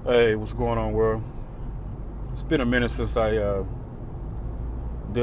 Hey, what's going on, world? It's been a minute since I did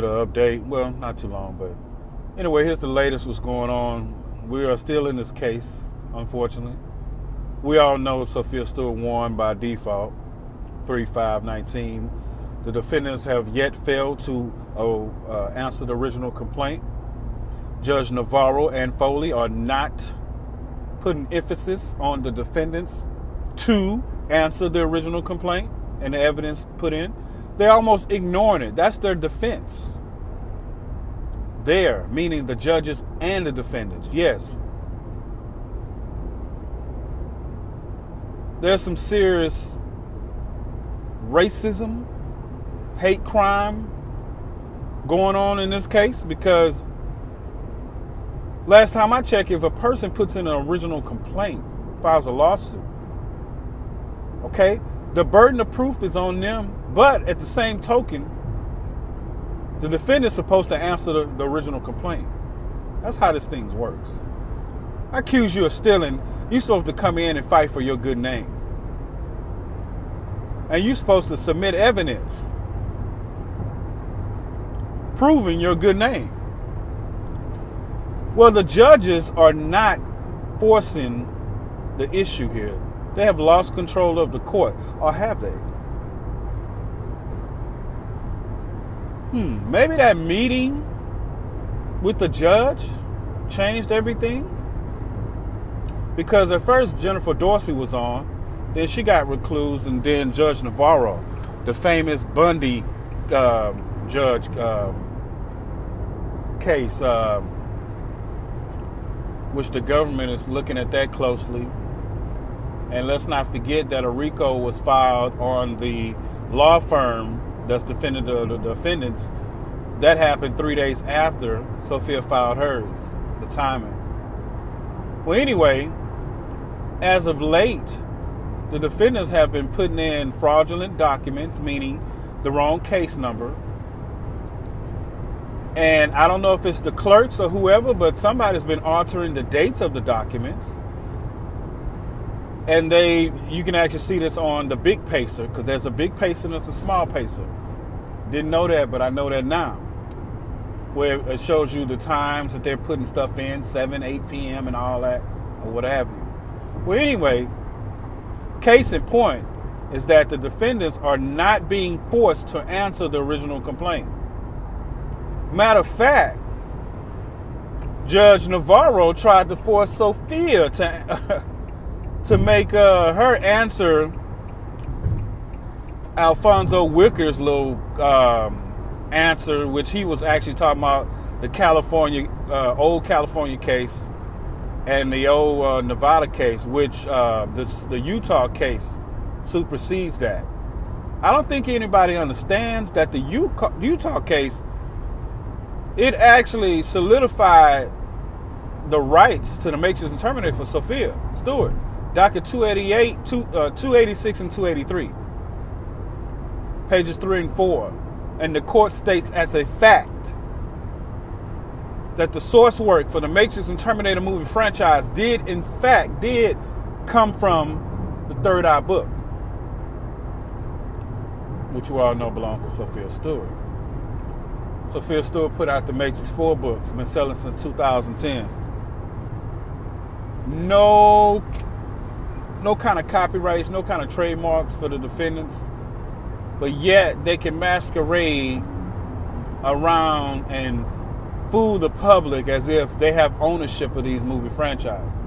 an update. Well, not too long, but anyway, here's the latest what's going on. We are still in this case, unfortunately. We all know Sophia Stewart won by default, 3-5-19. The defendants have yet failed to answer the original complaint. Judge Navarro and Foley are not putting emphasis on the defendants to answer the original complaint and the evidence put in. They're almost ignoring it. That's their defense. There, meaning the judges and the defendants. Yes. There's some serious racism, hate crime going on in this case because last time I checked, if a person puts in an original complaint, files a lawsuit, okay, the burden of proof is on them, but at the same token, the defendant's supposed to answer the original complaint. That's how this thing works. I accuse you of stealing, you're supposed to come in and fight for your good name. And you're supposed to submit evidence proving your good name. Well, the judges are not forcing the issue here. They have lost control of the court, or have they? Maybe that meeting with the judge changed everything. Because at first Jennifer Dorsey was on, then she got reclused, and then Judge Navarro, the famous Bundy judge case, which the government is looking at that closely. And let's not forget that a RICO was filed on the law firm that's defending the defendants. That happened 3 days after Sophia filed hers, the timing. Well, anyway, as of late, the defendants have been putting in fraudulent documents, meaning the wrong case number. And I don't know if it's the clerks or whoever, but somebody's been altering the dates of the documents. And you can actually see this on the big pacer, because there's a big pacer and there's a small pacer. Didn't know that, but I know that now. Where it shows you the times that they're putting stuff in, 7, 8 p.m. and all that, or what have you. Well, anyway, case in point is that the defendants are not being forced to answer the original complaint. Matter of fact, Judge Navarro tried to force Sophia to make her answer Alfonso Wicker's little answer, which he was actually talking about the old California case and the old Nevada case, which the Utah case supersedes that. I don't think anybody understands that the Utah case, it actually solidified the rights to the Matrix and Terminator for Sophia Stewart. Docket 288, 286 and 283. Pages 3 and 4. And the court states as a fact that the source work for the Matrix and Terminator movie franchise did come from the Third Eye book, which you all know belongs to Sophia Stewart. Sophia Stewart put out the Matrix 4 books, been selling since 2010. No kind of copyrights, no kind of trademarks for the defendants, but yet they can masquerade around and fool the public as if they have ownership of these movie franchises.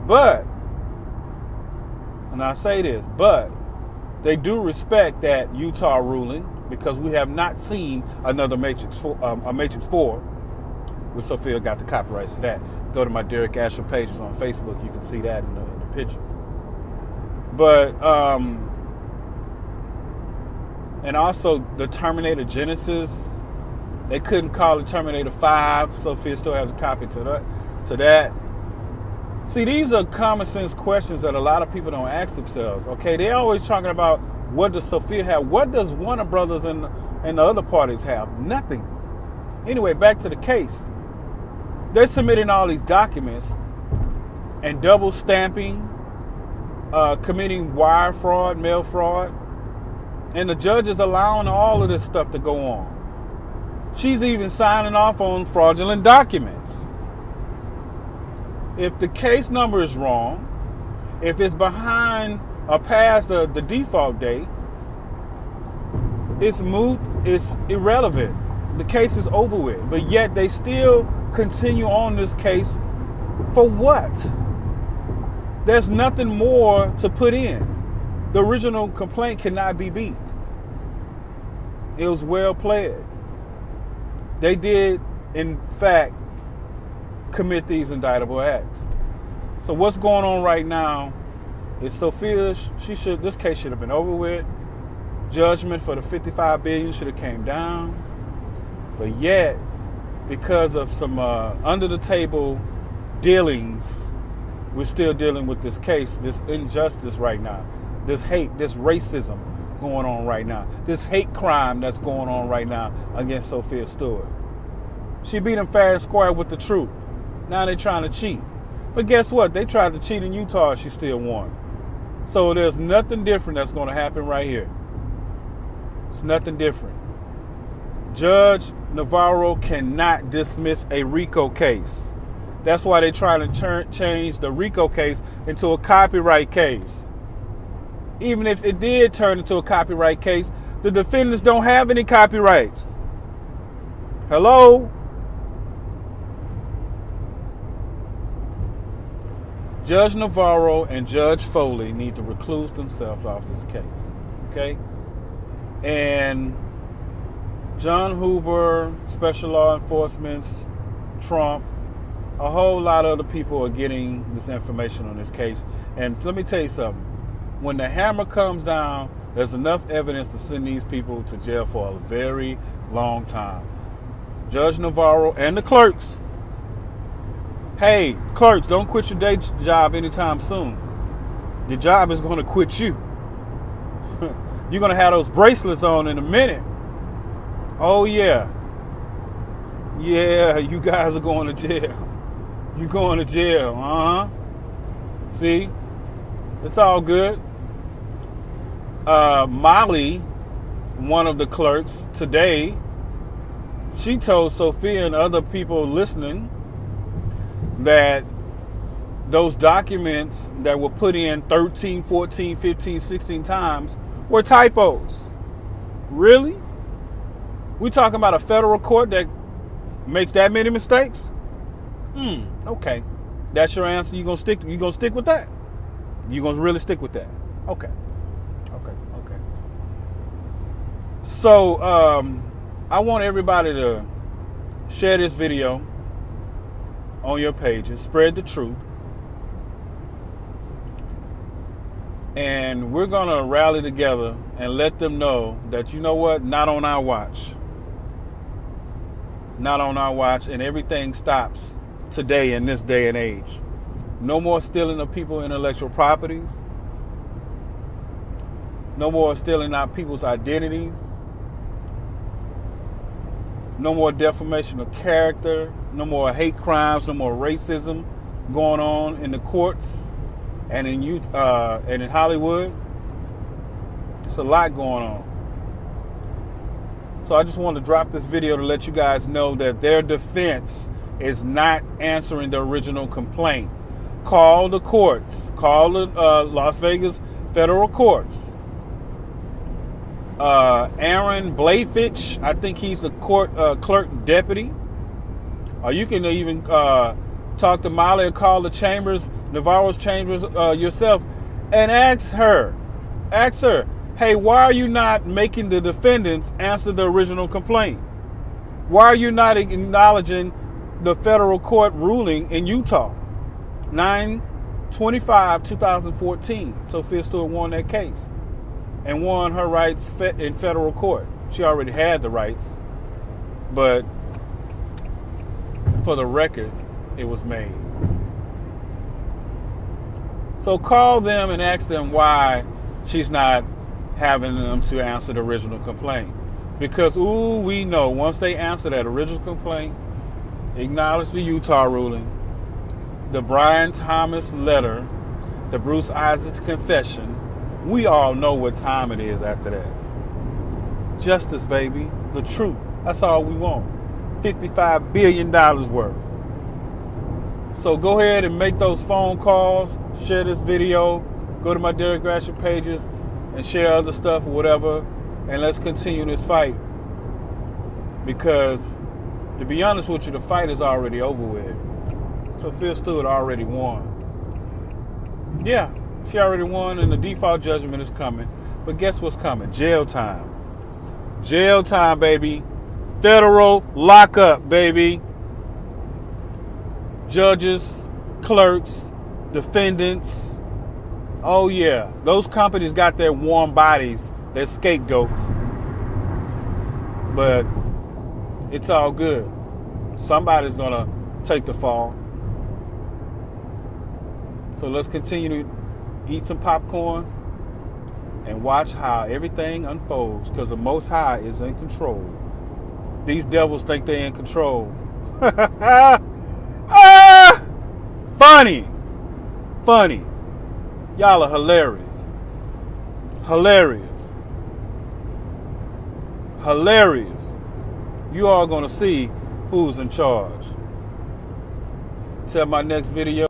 But, and I say this, but they do respect that Utah ruling, because we have not seen another Matrix 4, which Sophia got the copyrights to that. Go to my Derek Asher pages on Facebook, you can see that in the pictures. But and also the Terminator Genesis, they couldn't call it Terminator 5. Sophia still has a copy to that. See, these are common sense questions that a lot of people don't ask themselves. Okay, they're always talking about, what does Sophia have? What does Warner Brothers and the other parties have? Nothing. Anyway, back to the case. They're submitting all these documents and double stamping committing wire fraud, mail fraud, and the judge is allowing all of this stuff to go on. She's even signing off on fraudulent documents. If the case number is wrong, if it's behind or past the default date, it's moot, it's irrelevant. The case is over with. But yet they still continue on this case for what? There's nothing more to put in. The original complaint cannot be beat. It was well played. They did, in fact, commit these indictable acts. So what's going on right now is Sophia, this case should have been over with. Judgment for the $55 billion should have came down. But yet, because of some under the table dealings, we're still dealing with this case, this injustice right now, this hate, this racism going on right now, this hate crime that's going on right now against Sophia Stewart. She beat him fair and square with the truth. Now they're trying to cheat. But guess what? They tried to cheat in Utah and she still won. So there's nothing different that's going to happen right here. It's nothing different. Judge Navarro cannot dismiss a RICO case. That's why they try to change the RICO case into a copyright case. Even if it did turn into a copyright case, the defendants don't have any copyrights. Hello? Judge Navarro and Judge Foley need to recluse themselves off this case. Okay? And John Hoover, Special Law Enforcement, Trump, a whole lot of other people are getting this information on this case. And let me tell you something. When the hammer comes down, there's enough evidence to send these people to jail for a very long time. Judge Navarro and the clerks. Hey, clerks, don't quit your day job anytime soon. Your job is going to quit you. You're going to have those bracelets on in a minute. Oh, yeah. Yeah, you guys are going to jail. You're going to jail. See? It's all good. Molly, one of the clerks today, she told Sophia and other people listening that those documents that were put in 13, 14, 15, 16 times were typos. Really? We talking about a federal court that makes that many mistakes? Okay. That's your answer. You gonna stick with that? You gonna really stick with that? Okay. So I want everybody to share this video on your pages, spread the truth, and we're gonna rally together and let them know that, you know what, not on our watch. Not on our watch, and everything stops today in this day and age. No more stealing of people's intellectual properties. No more stealing our people's identities. No more defamation of character. No more hate crimes. No more racism going on in the courts and in Utah and in Hollywood. It's a lot going on. So I just wanted to drop this video to let you guys know that their defense is not answering the original complaint. Call the courts. Call the Las Vegas federal courts. Aaron Blafich, I think he's the court clerk deputy. Or you can even talk to Molly or call the chambers, Navarro's chambers yourself, and ask her, hey, why are you not making the defendants answer the original complaint? Why are you not acknowledging the federal court ruling in Utah? 9/25/2014. Sophia Stewart won that case and won her rights in federal court. She already had the rights, but for the record, it was made. So call them and ask them why she's not having them to answer the original complaint. Because, we know once they answer that original complaint, acknowledge the Utah ruling, the Brian Thomas letter the Bruce Isaacs confession, we all know what time it is after that. Justice, baby. The truth. That's all we want. $55 billion worth. So go ahead and make those phone calls, share this video, go to my Derek Gratiot pages and share other stuff or whatever, and let's continue this fight. Because, to be honest with you, the fight is already over with. So Phil Stewart already won. Yeah, she already won, and the default judgment is coming. But guess what's coming? Jail time. Jail time, baby. Federal lockup, baby. Judges, clerks, defendants. Oh, yeah. Those companies got their warm bodies, their scapegoats. But it's all good. Somebody's going to take the fall. So let's continue to eat some popcorn and watch how everything unfolds, because the Most High is in control. These devils think they're in control. Funny. Y'all are hilarious. You all gonna see who's in charge. Till my next video.